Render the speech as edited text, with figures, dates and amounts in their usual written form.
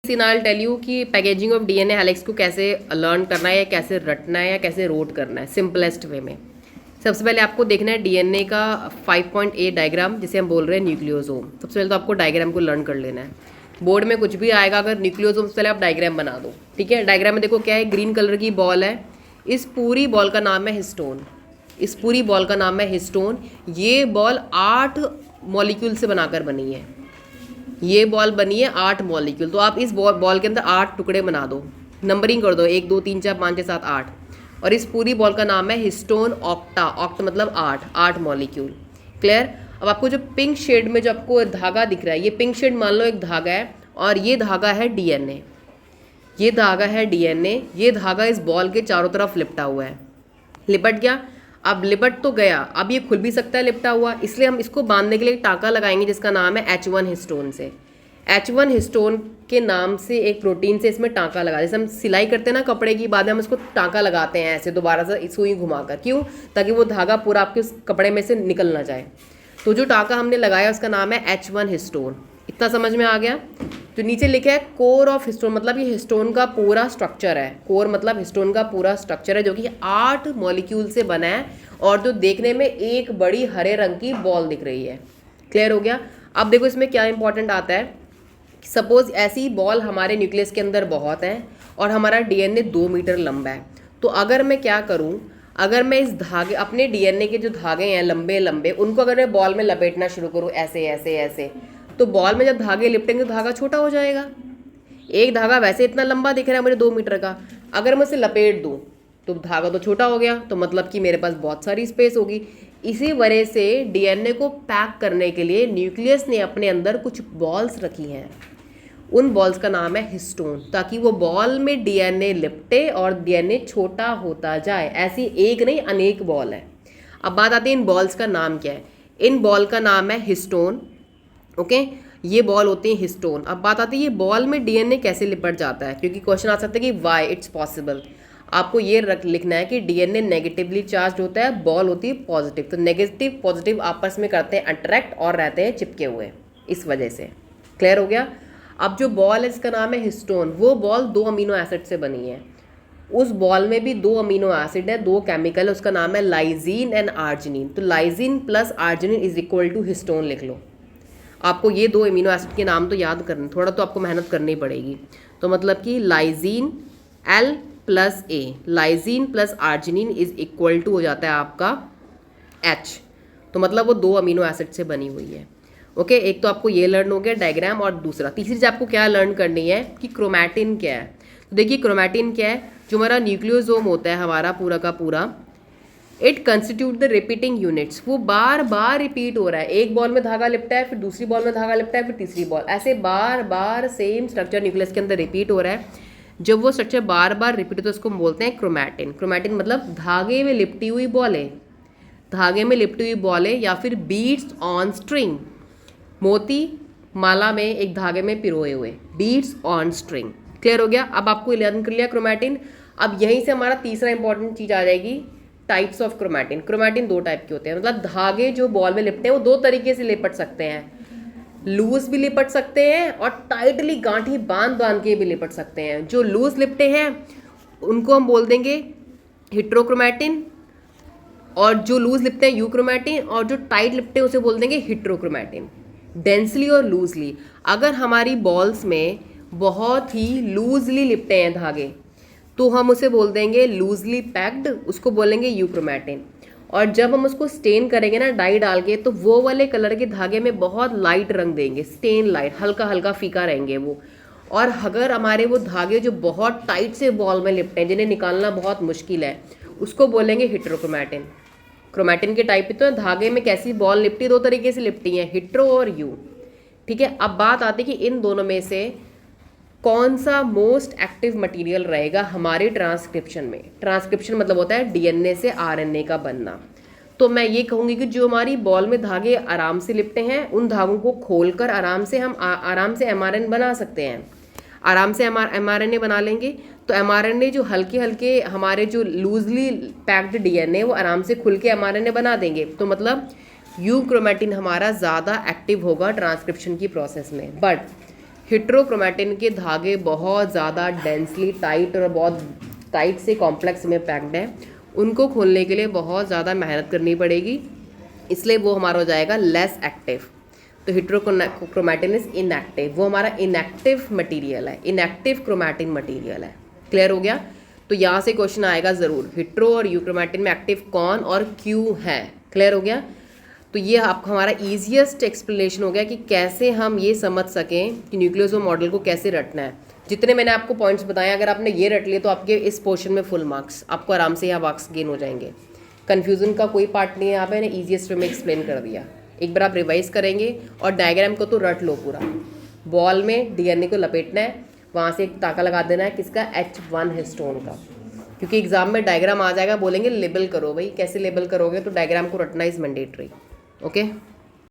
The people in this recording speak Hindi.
I'll tell you कि पैकेजिंग ऑफ डीएनए हेलिक्स को कैसे लर्न करना है या कैसे रटना है या कैसे रोट करना है सिंपलेस्ट वे में। सबसे पहले आपको देखना है डीएनए का 5.8 डायग्राम, जिसे हम बोल रहे हैं न्यूक्लियोसोम। सबसे पहले तो आपको डायग्राम को लर्न कर लेना है। बोर्ड में कुछ भी आएगा, अगर न्यूक्लियोसोम से पहले आप डायग्राम बना दो, ठीक है। डायग्राम में देखो क्या है, ग्रीन कलर की बॉल है, इस पूरी बॉल का नाम है हिस्टोन। इस पूरी बॉल का नाम है हिस्टोन। ये बॉल 8 मॉलिक्यूल से बनाकर बनी है। ये बॉल बनी है 8 मॉलिक्यूल। तो आप इस बॉल के अंदर 8 टुकड़े बना दो, नंबरिंग कर दो 1 2 3 4 5 6 7 8। और इस पूरी बॉल का नाम है हिस्टोन ऑक्टा। ऑक्ट मतलब 8 मॉलिक्यूल। क्लियर। अब आपको जो पिंक शेड में जो आपको धागा दिख रहा है, ये पिंक शेड मान लो एक धागा है, और ये धागा है डीएनए। ये धागा है डीएनए। ये धागा इस बॉल के चारों तरफ लिपटा हुआ है। लिपट गया। अब लिपट तो गया, अब ये खुल भी सकता है लिपटा हुआ, इसलिए हम इसको बांधने के लिए टाँका लगाएंगे जिसका नाम है H1 हिस्टोन से। H1 हिस्टोन के नाम से एक प्रोटीन से इसमें टाँका लगा, जैसे हम सिलाई करते हैं ना कपड़े की, बाद में हम इसको टाँका लगाते हैं ऐसे दोबारा से सुई घुमाकर। क्यों? ताकि वो धागा पूरा आपके उस कपड़े में से निकल ना जाए। तो जो टाँका हमने लगाया उसका नाम है H1 हिस्टोन। इतना समझ में आ गया। जो नीचे लिखा है कोर ऑफ हिस्टोन, मतलब ये हिस्टोन का पूरा स्ट्रक्चर है। कोर मतलब हिस्टोन का पूरा स्ट्रक्चर है, जो कि 8 मॉलिक्यूल से बना है, और जो देखने में एक बड़ी हरे रंग की बॉल दिख रही है। क्लियर हो गया। अब देखो इसमें क्या इंपॉर्टेंट आता है। सपोज ऐसी बॉल हमारे न्यूक्लियस के अंदर बहुत है, और हमारा डीएनए 2 मीटर लंबा है। तो अगर मैं क्या करूं, अगर मैं इस धागे, अपने डीएनए के जो धागे हैं लंबे लंबे, उनको अगर मैं बॉल में लपेटना शुरू करूं ऐसे ऐसे ऐसे, तो बॉल में जब धागे लिपटेंगे तो धागा छोटा हो जाएगा। एक धागा वैसे इतना लंबा दिख रहा है मुझे 2 मीटर का, अगर मैं उसे लपेट दूँ तो धागा तो छोटा हो गया, तो मतलब कि मेरे पास बहुत सारी स्पेस होगी। इसी वजह से डीएनए को पैक करने के लिए न्यूक्लियस ने अपने अंदर कुछ बॉल्स रखी हैं। उन बॉल्स का नाम है हिस्टोन, ताकि वो बॉल में डीएनए लिपटे और डीएनए छोटा होता जाए। ऐसी एक नहीं अनेक बॉल है। अब बात आती है इन बॉल्स का नाम क्या है। इन बॉल का नाम है हिस्टोन। ओके, ये बॉल होती है हिस्टोन। अब बात आती है ये बॉल में डीएनए कैसे लिपट जाता है, क्योंकि क्वेश्चन आ सकता है कि वाई इट्स पॉसिबल। आपको ये लिखना है कि डीएनए नेगेटिवली चार्ज होता है, बॉल होती है पॉजिटिव। तो नेगेटिव पॉजिटिव आपस में करते हैं अट्रैक्ट और रहते हैं चिपके हुए, इस वजह से। क्लियर हो गया। अब जो बॉल है इसका नाम है हिस्टोन, वो बॉल 2 अमीनो एसिड से बनी है। उस बॉल में भी 2 अमीनो एसिड है, 2 केमिकल है, उसका नाम है लाइजीन एंड आर्जिनिन। तो lysine plus arginine is equal to histone लिख लो। आपको ये 2 अमीनो एसिड के नाम तो याद करने, थोड़ा तो आपको मेहनत करनी पड़ेगी। तो मतलब कि lysine L plus A, lysine plus arginine is equal to हो जाता है आपका H। तो मतलब वो 2 अमीनो एसिड से बनी हुई है। ओके, एक तो आपको ये लर्न हो गया डायग्राम, और दूसरा तीसरी चीज़ आपको क्या लर्न करनी है कि क्रोमैटिन क्या है। तो देखिए क्रोमैटिन क्या है, जो हमारा न्यूक्लियोसोम होता है हमारा पूरा का पूरा, it constitute the repeating units. वो बार बार रिपीट हो रहा है। एक बॉल में धागा लिपटा है, फिर दूसरी बॉल में धागा लिपटा है, फिर तीसरी बॉल, ऐसे बार बार सेम स्ट्रक्चर न्यूक्लियस के अंदर रिपीट हो रहा है। जब वो स्ट्रक्चर बार बार रिपीट होता है तो उसको बोलते हैं क्रोमैटिन। क्रोमैटिन मतलब धागे में लिपटी हुई बॉलें, धागे में लिपटी हुई बॉलें, या फिर बीड्स ऑन स्ट्रिंग, मोती माला में एक धागे में पिरोए हुए, बीड्स ऑन स्ट्रिंग। क्लियर हो गया। अब आपको लर्न कर लिया क्रोमैटिन। अब यहीं से हमारा तीसरा इंपॉर्टेंट चीज़ आ जाएगी, types of chromatin. Chromatin 2 type के होते हैं, मतलब धागे जो बॉल में लिपटे हैं वो 2 तरीके से लिपट सकते हैं। लूज भी लिपट सकते हैं और टाइटली गांठी बांध बांध के भी लिपट सकते हैं। जो लूज लिपटे हैं उनको हम बोल देंगे हिट्रोक्रोमैटिन, और जो लूज लिपटे हैं यूक्रोमैटिन, और जो टाइट लिपटे हैं उसे बोल देंगे हिट्रोक्रोमैटिन। डेंसली और लूजली, अगर हमारी बॉल्स में बहुत ही लूजली लिपटे हैं धागे तो हम उसे बोल देंगे लूजली पैक्ड, उसको बोलेंगे यूक्रोमैटिन। और जब हम उसको स्टेन करेंगे ना डाई डाल के, तो वो वाले कलर के धागे में बहुत लाइट रंग देंगे, स्टेन लाइट, हल्का हल्का फीका रहेंगे वो। और अगर हमारे वो धागे जो बहुत टाइट से बॉल में लिपटे हैं, जिन्हें निकालना बहुत मुश्किल है, उसको बोलेंगे हिट्रोक्रोमैटिन। क्रोमैटिन के टाइप तो धागे में कैसी बॉल लिपटी, 2 तरीके से लिपटी है, हिट्रो और यू। ठीक है। अब बात आती है कि इन दोनों में से कौन सा मोस्ट एक्टिव मटेरियल रहेगा हमारे ट्रांसक्रिप्शन में। ट्रांसक्रिप्शन मतलब होता है डीएनए से आरएनए का बनना। तो मैं ये कहूँगी कि जो हमारी बॉल में धागे आराम से लिपटे हैं, उन धागों को खोलकर आराम से हम आराम से एमआरएनए बना सकते हैं। आराम से एमआरएनए बना लेंगे तो एमआरएनए जो हल्के हल्के हमारे जो लूजली पैक्ड डीएनए वो आराम से खुल के एमआरएनए बना देंगे। तो मतलब यूक्रोमैटिन हमारा ज़्यादा एक्टिव होगा ट्रांसक्रिप्शन की प्रोसेस में। बट हेट्रोक्रोमैटिन के धागे बहुत ज़्यादा डेंसली टाइट और बहुत टाइट से कॉम्प्लेक्स में पैक्ड हैं, उनको खोलने के लिए बहुत ज़्यादा मेहनत करनी पड़ेगी, इसलिए वो हमारा हो जाएगा लेस एक्टिव। तो हेट्रोक्रोमैटिन इज इनएक्टिव, वो हमारा इनएक्टिव मटेरियल है, इनएक्टिव क्रोमैटिन मटेरियल है। क्लियर हो गया? तो यहाँ से क्वेश्चन आएगा ज़रूर, हेट्रो और यूक्रोमैटिन में एक्टिव कौन और क्यों है। क्लियर हो गया? तो ये आपका हमारा ईजिएस्ट एक्सप्लेनेशन हो गया कि कैसे हम ये समझ सकें कि न्यूक्लियोसोम मॉडल को कैसे रटना है। जितने मैंने आपको पॉइंट्स बताए, अगर आपने ये रट लिए तो आपके इस पोर्शन में फुल मार्क्स, आपको आराम से यहाँ मार्क्स गेन हो जाएंगे। कन्फ्यूज़न का कोई पार्ट नहीं है, यहाँ पे मैंने ईजिएस्ट वे में एक्सप्लेन कर दिया। एक बार आप रिवाइज करेंगे और डायग्राम को तो रट लो पूरा। बॉल में डीएनए को लपेटना है, वहाँ से एक ताका लगा देना है किसका, H1 हिस्टोन का, क्योंकि एग्जाम में डायग्राम आ जाएगा, बोलेंगे लेबल करो। भाई कैसे लेबल करोगे? तो डायग्राम को रटना इज मैंडेटरी। ओके।